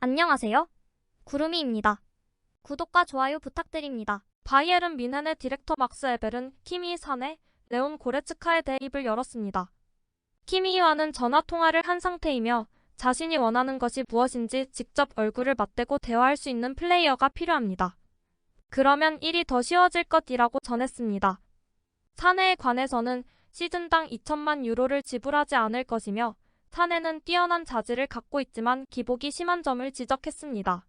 안녕하세요. 구름이입니다. 구독과 좋아요 부탁드립니다. 바이에른 뮌헨의 디렉터 막스 에벨은 키미히 사내 레온 고레츠카에 대해 입을 열었습니다. 키미히와는 전화통화를 한 상태이며 자신이 원하는 것이 무엇인지 직접 얼굴을 맞대고 대화할 수 있는 플레이어가 필요합니다. 그러면 일이 더 쉬워질 것이라고 전했습니다. 사내에 관해서는 시즌당 2천만 유로를 지불하지 않을 것이며 사내는 뛰어난 자질을 갖고 있지만 기복이 심한 점을 지적했습니다.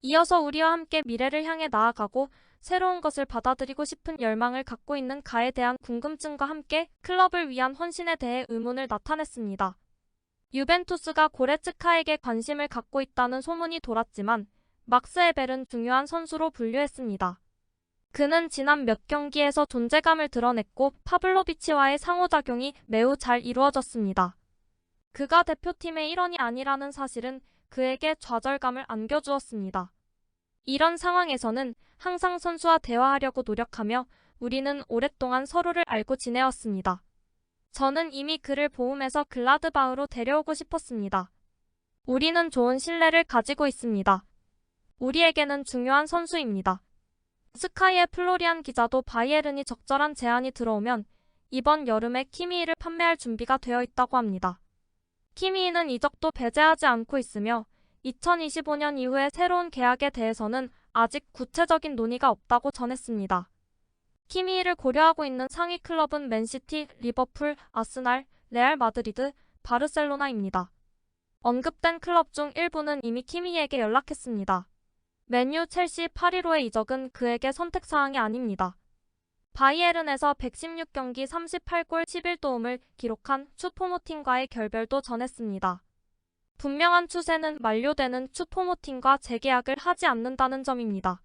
이어서 우리와 함께 미래를 향해 나아가고 새로운 것을 받아들이고 싶은 열망을 갖고 있는 가에 대한 궁금증과 함께 클럽을 위한 헌신에 대해 의문을 나타냈습니다. 유벤투스가 고레츠카에게 관심을 갖고 있다는 소문이 돌았지만 막스 에벨은 중요한 선수로 분류했습니다. 그는 지난 몇 경기에서 존재감을 드러냈고 파블로비치와의 상호작용이 매우 잘 이루어졌습니다. 그가 대표팀의 일원이 아니라는 사실은 그에게 좌절감을 안겨주었습니다. 이런 상황에서는 항상 선수와 대화하려고 노력하며 우리는 오랫동안 서로를 알고 지내왔습니다. 저는 이미 그를 보움에서 글라드바흐로 데려오고 싶었습니다. 우리는 좋은 신뢰를 가지고 있습니다. 우리에게는 중요한 선수입니다. 스카이의 플로리안 기자도 바이에른이 적절한 제안이 들어오면 이번 여름에 키미히를 판매할 준비가 되어 있다고 합니다. 키미히는 이적도 배제하지 않고 있으며 2025년 이후의 새로운 계약에 대해서는 아직 구체적인 논의가 없다고 전했습니다. 키미히를 고려하고 있는 상위 클럽은 맨시티, 리버풀, 아스날, 레알 마드리드, 바르셀로나입니다. 언급된 클럽 중 일부는 이미 키미히에게 연락했습니다. 맨유, 첼시, 파리로의 이적은 그에게 선택사항이 아닙니다. 바이에른에서 116경기 38골 11도움을 기록한 추포모팅과의 결별도 전했습니다. 분명한 추세는 만료되는 추포모팅과 재계약을 하지 않는다는 점입니다.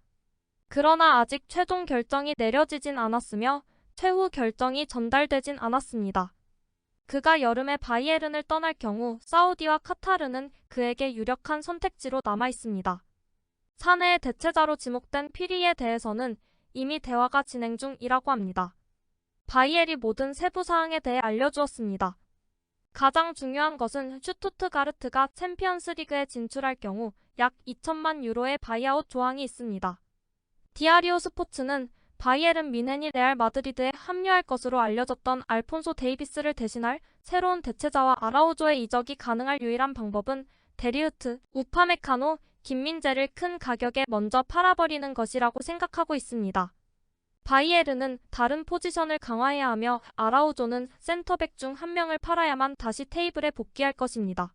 그러나 아직 최종 결정이 내려지진 않았으며 최후 결정이 전달되진 않았습니다. 그가 여름에 바이에른을 떠날 경우 사우디와 카타르는 그에게 유력한 선택지로 남아있습니다. 사내의 대체자로 지목된 피리에 대해서는 이미 대화가 진행 중이라고 합니다. 바이엘이 모든 세부 사항에 대해 알려주었습니다. 가장 중요한 것은 슈투트가르트가 챔피언스리그에 진출할 경우 약 2천만 유로의 바이아웃 조항이 있습니다. 디아리오 스포츠는 바이에른 뮌헨이 레알 마드리드에 합류할 것으로 알려졌던 알폰소 데이비스를 대신할 새로운 대체자와 아라우조의 이적이 가능할 유일한 방법은 데리흐트, 우파메카노, 김민재를 큰 가격에 먼저 팔아버리는 것이라고 생각하고 있습니다. 바이에른은 다른 포지션을 강화해야 하며 아라우조는 센터백 중 한 명을 팔아야만 다시 테이블에 복귀할 것입니다.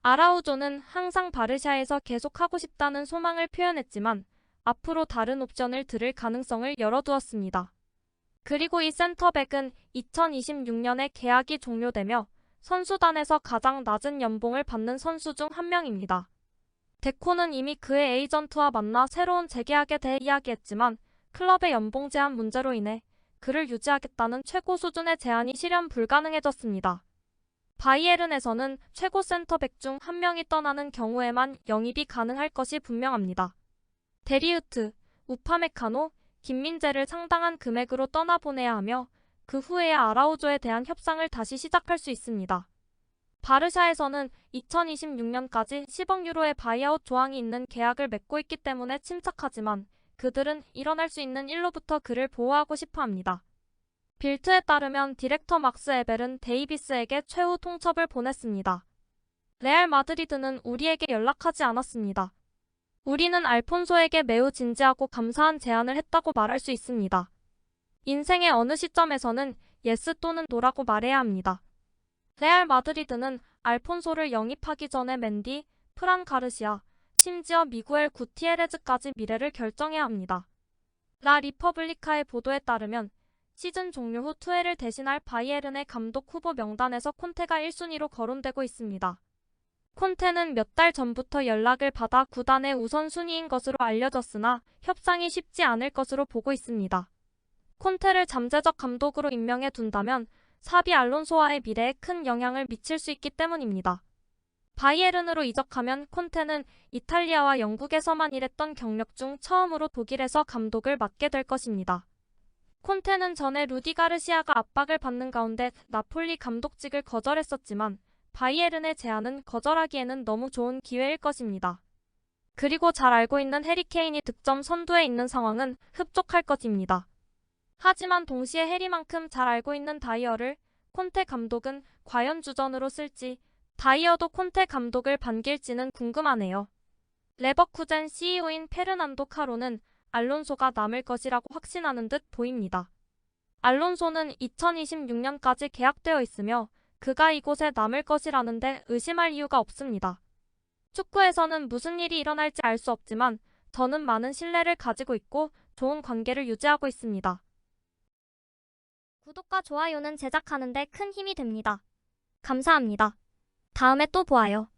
아라우조는 항상 바르샤에서 계속하고 싶다는 소망을 표현했지만 앞으로 다른 옵션을 들을 가능성을 열어두었습니다. 그리고 이 센터백은 2026년에 계약이 종료되며 선수단에서 가장 낮은 연봉을 받는 선수 중 한 명입니다. 데코는 이미 그의 에이전트와 만나 새로운 재계약에 대해 이야기했지만 클럽의 연봉 제한 문제로 인해 그를 유지하겠다는 최고 수준의 제안이 실현 불가능해졌습니다. 바이에른에서는 최고 센터백 중 한 명이 떠나는 경우에만 영입이 가능할 것이 분명합니다. 데리흐트, 우파메카노, 김민재를 상당한 금액으로 떠나보내야 하며 그 후에야 아라우조에 대한 협상을 다시 시작할 수 있습니다. 바르샤에서는 2026년까지 10억 유로의 바이아웃 조항이 있는 계약을 맺고 있기 때문에 침착하지만 그들은 일어날 수 있는 일로부터 그를 보호하고 싶어 합니다. 빌트에 따르면 디렉터 막스 에벨은 데이비스에게 최후 통첩을 보냈습니다. 레알 마드리드는 우리에게 연락하지 않았습니다. 우리는 알폰소에게 매우 진지하고 감사한 제안을 했다고 말할 수 있습니다. 인생의 어느 시점에서는 예스 또는 노라고 말해야 합니다. 레알 마드리드는 알폰소를 영입하기 전에 맨디, 프란 가르시아, 심지어 미구엘 구티에레즈까지 미래를 결정해야 합니다. 라 리퍼블리카의 보도에 따르면 시즌 종료 후 투엘을 대신할 바이에른의 감독 후보 명단에서 콘테가 1순위로 거론되고 있습니다. 콘테는 몇 달 전부터 연락을 받아 구단의 우선순위인 것으로 알려졌으나 협상이 쉽지 않을 것으로 보고 있습니다. 콘테를 잠재적 감독으로 임명해 둔다면 사비 알론소와의 미래에 큰 영향을 미칠 수 있기 때문입니다. 바이에른으로 이적하면 콘테는 이탈리아와 영국에서만 일했던 경력 중 처음으로 독일에서 감독을 맡게 될 것입니다. 콘테는 전에 루디 가르시아가 압박을 받는 가운데 나폴리 감독직을 거절했었지만 바이에른의 제안은 거절하기에는 너무 좋은 기회일 것입니다. 그리고 잘 알고 있는 해리 케인이 득점 선두에 있는 상황은 흡족할 것입니다. 하지만 동시에 해리만큼 잘 알고 있는 다이어를 콘테 감독은 과연 주전으로 쓸지, 다이어도 콘테 감독을 반길지는 궁금하네요. 레버쿠젠 CEO인 페르난도 카로는 알론소가 남을 것이라고 확신하는 듯 보입니다. 알론소는 2026년까지 계약되어 있으며 그가 이곳에 남을 것이라는데 의심할 이유가 없습니다. 축구에서는 무슨 일이 일어날지 알 수 없지만 저는 많은 신뢰를 가지고 있고 좋은 관계를 유지하고 있습니다. 구독과 좋아요는 제작하는데 큰 힘이 됩니다. 감사합니다. 다음에 또 보아요.